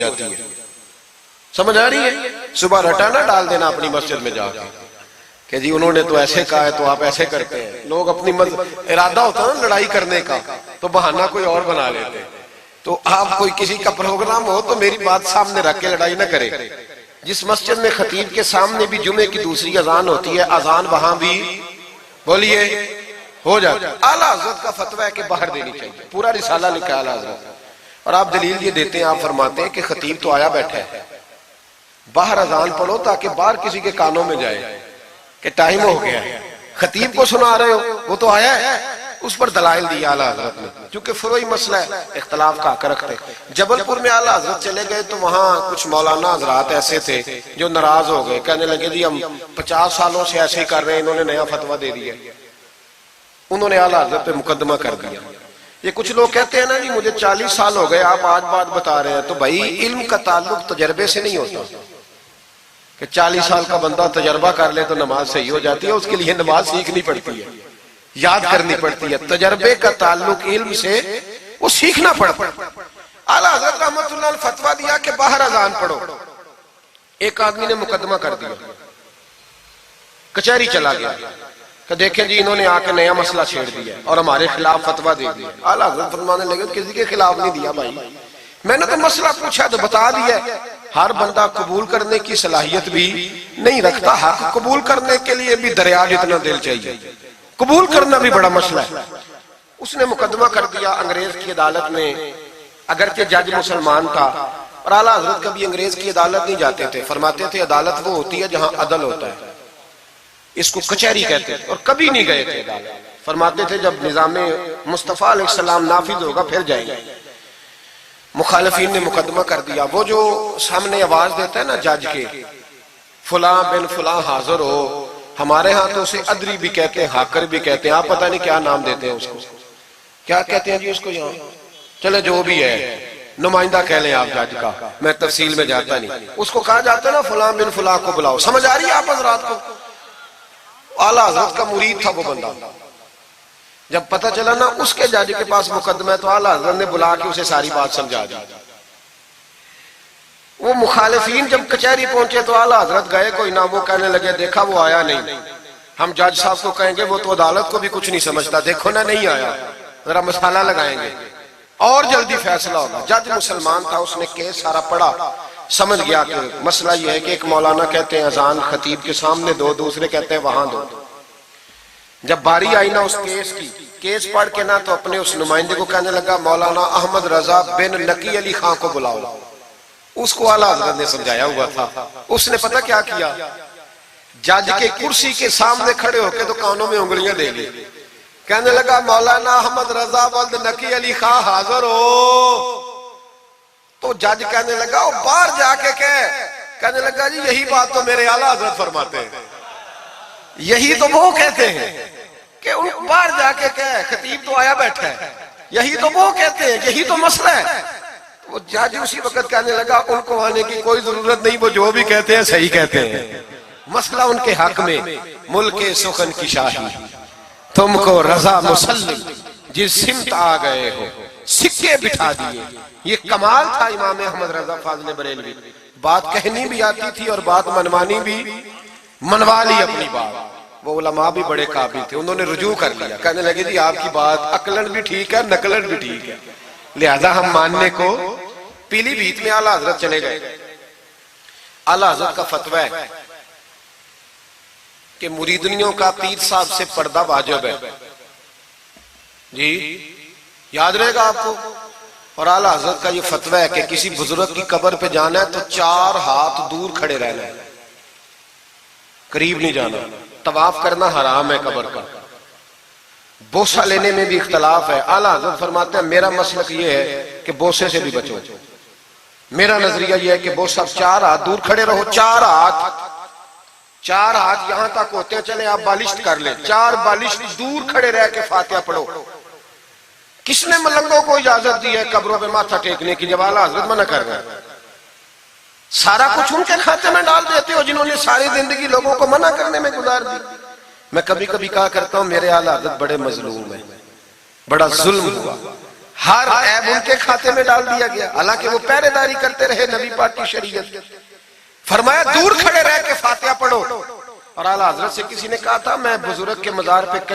जाती है। समझ आ रही है? सुबह रटाना डाल देना अपनी मस्जिद में जाके कि जी उन्होंने तो ऐसे कहा है तो आप ऐसे करते हैं। लोग अपनी इरादा होता है ना लड़ाई करने का, तो बहाना कोई और बना लेते हैं। तो आप कोई किसी का प्रोग्राम हो तो मेरी बात सामने रख के लड़ाई ना करे। जिस मस्जिद में खतीब के सामने भी जुमे की दूसरी अजान होती है, अजान वहां भी बोलिए हो जाता है। आला हजरत का फतवा है कि बाहर देनी चाहिए, पूरा रिसाला लिखा है आला हजरत। और आप दलील ये देते हैं, आप फरमाते हैं कि खतीब तो आया बैठा है, बाहर अजान पढ़ो ताकि बाहर किसी के कानों में जाए कि टाइम हो गया है। खतीब को सुना रहे हो, वो तो आया है, उस पर दलाइल दिया आला हजरत ने, क्योंकि फरोई मसला है, इख्तलाफ का हक रखते। जबलपुर में आला हजरत चले गए तो वहां कुछ मौलाना हजरात ऐसे थे जो नाराज हो गए, कहने लगे जी हम 50 सालों से ऐसे ही कर रहे हैं, इन्होंने नया फतवा दे दिया। उन्होंने आला हजरत पे मुकदमा कर दिया। ये कुछ लोग कहते हैं ना जी मुझे 40 साल हो गए, आप आज बात बता रहे हैं। तो भाई इल्म का ताल्लुक तजर्बे से नहीं होता कि 40 साल का बंदा तजर्बा कर ले तो नमाज सही हो जाती है। उसके लिए नमाज सीखनी पड़ती है, याद करनी पड़ती है। तजर्बे का ताल्लुक इल्म से, वो सीखना पड़ता है। आला हज़रत रहमतुल्लाह अलैह फतवा दिया कि बाहर अजान पढ़ो। एक आदमी ने मुकदमा कर दिया, कचहरी चला गया कि देखें जी इन्होंने आके नया मसला छेड़ दिया और हमारे खिलाफ फतवा दे दिया। आला हज़रत फरमाने लगे किसी के खिलाफ नहीं दिया भाई, मैंने तो मसला पूछा तो बता दिया। हर बंदा कबूल करने की सलाहियत भी नहीं रखता। हक कबूल करने के लिए भी दरिया जितना दिल चाहिए, कबूल करना भी बड़ा मसला है। उसने मुकदमा कर दिया अंग्रेज की अदालत में, अगरचे जज मुसलमान था। और आला हज़रत कभी अंग्रेज की अदालत नहीं जाते थे, फरमाते थे अदालत वो होती है जहां अदल होता है, इसको कचहरी कहते थे। और कभी नहीं गए थे अदालत, फरमाते थे जब निजामे मुस्तफा अलैहिस्सलाम नाफिज होगा फिर जाएंगे। मुखालिफिन ने मुकदमा कर दिया। वो जो सामने आवाज देता है ना जज के, फुला बिन फुला हाजिर हो, हमारे यहाँ तो उसे अदरी भी कहते हैं, हाकर भी कहते हैं, आप पता नहीं क्या नाम देते हैं उसको, क्या कहते हैं जी उसको यहाँ, चले जो भी है, नुमाइंदा कह लें आप जज का, मैं तफसील में जाता नहीं। उसको कहा जाता है ना फुला बिन फुला को बुलाओ। समझ आ रही है आप हज़रात को? आला हज़रत का मुरीद था वो बंदा। जब पता चला ना उसके जज के पास मुकदमा है, तो आला हज़रत ने बुला के उसे सारी बात समझा दी। वो मुखालिफिन जब कचहरी पहुंचे तो आला हज़रत गए कोई ना, वो कहने लगे देखा वो आया नहीं, हम जज साहब को कहेंगे वो तो अदालत को भी कुछ नहीं समझता, देखो ना नहीं आया, जरा मसाला लगाएंगे और जल्दी फैसला होगा। जज मुसलमान था, उसने केस सारा पढ़ा, समझ गया कि मसला यह है कि एक मौलाना कहते हैं अजान खतीब के सामने दो, दूसरे कहते हैं वहां दो। जब बारी आई ना उस केस की, केस पढ़ के ना तो अपने उस नुमाइंदे को कहने लगा मौलाना अहमद रजा बिन नकी अली खां को बुलाओ। उसको आला हज़रत ने समझाया हुआ था। उसने पता क्या किया, जज के कुर्सी के सामने खड़े होके तो कानों में उंगलियां दे ली, कहने लगा मौलाना अहमद रजा बिन नकी अली खां हाजिर हो। तो जज कहने लगा वो बाहर जाके कहने लगा जी यही बात तो मेरे आला हज़रत फरमाते हैं, यही तो वो कहते हैं कि उन बाहर जाके खतीब तो आया बैठा है, यही तो वो कहते हैं, यही तो मसला है। वो जज उसी वक्त कहने लगा उनको आने की कोई जरूरत नहीं, वो जो भी कहते हैं सही कहते हैं, मसला उनके हक में। मुल्के सुखन की शाही तुमको रजा मुसल्लिम जिस सिमत आ गए हो सिक्के बिठा दिए। ये कमाल था इमाम अहमद रजा फाज़िल बरेलवी। बात कहनी भी आती थी और बात मनवानी भी, मनवा ली अपनी बात। वो उलमा भी बड़े काबिल थे, उन्होंने रुजू कर लिया, कहने लगे जी आपकी बात अकलन भी ठीक है, नकलन भी ठीक है, लिहाजा हम मानने को। पीलीभीत में आला हज़रत चले गए। आला हज़रत का फतवा है कि मुरीदनियों का पीर साहब से पर्दा वाजिब है जी, याद रहेगा आपको। और आला हज़रत का ये फतवा है कि किसी बुजुर्ग की कब्र पे जाना है तो 4 हाथ दूर खड़े रहना है, करीब नहीं जाना। तवाफ करना हराम है कब्र का। बोसा लेने में भी इख्तलाफ है। आला हज़रत फरमाते हैं मेरा मसलक ये है कि बोसे से भी बचो। मेरा नजरिया यह है कि बोसा 4 हाथ दूर खड़े रहो। 4 हाथ यहां तक होते हैं, चले आप बालिश कर ले, 4 बालिश दूर खड़े रह के फातिहा पढ़ो। किसने मलंगों को इजाजत दी है कब्रों पे माथा टेकने की, जब आला हज़रत मना कर रहे हैं? सारा कुछ उनके खाते में डाल देते हो जिन्होंने सारी जिंदगी लोगों को मना करने में गुजार दी। मैं कभी कभी कहा करता हूं मेरे आला हज़रत बड़े मजलूम है, बड़ा जुल्म हुआ, हर ऐब उनके खाते में डाल दिया गया, हालांकि वो पहरेदारी करते रहे नबी पाक की शरीयत। फरमाया दूर खड़े रह के फातिहा पढ़ो। और आला हजरत से किसी ने कहा था मैं बुजुर्ग के मजार पे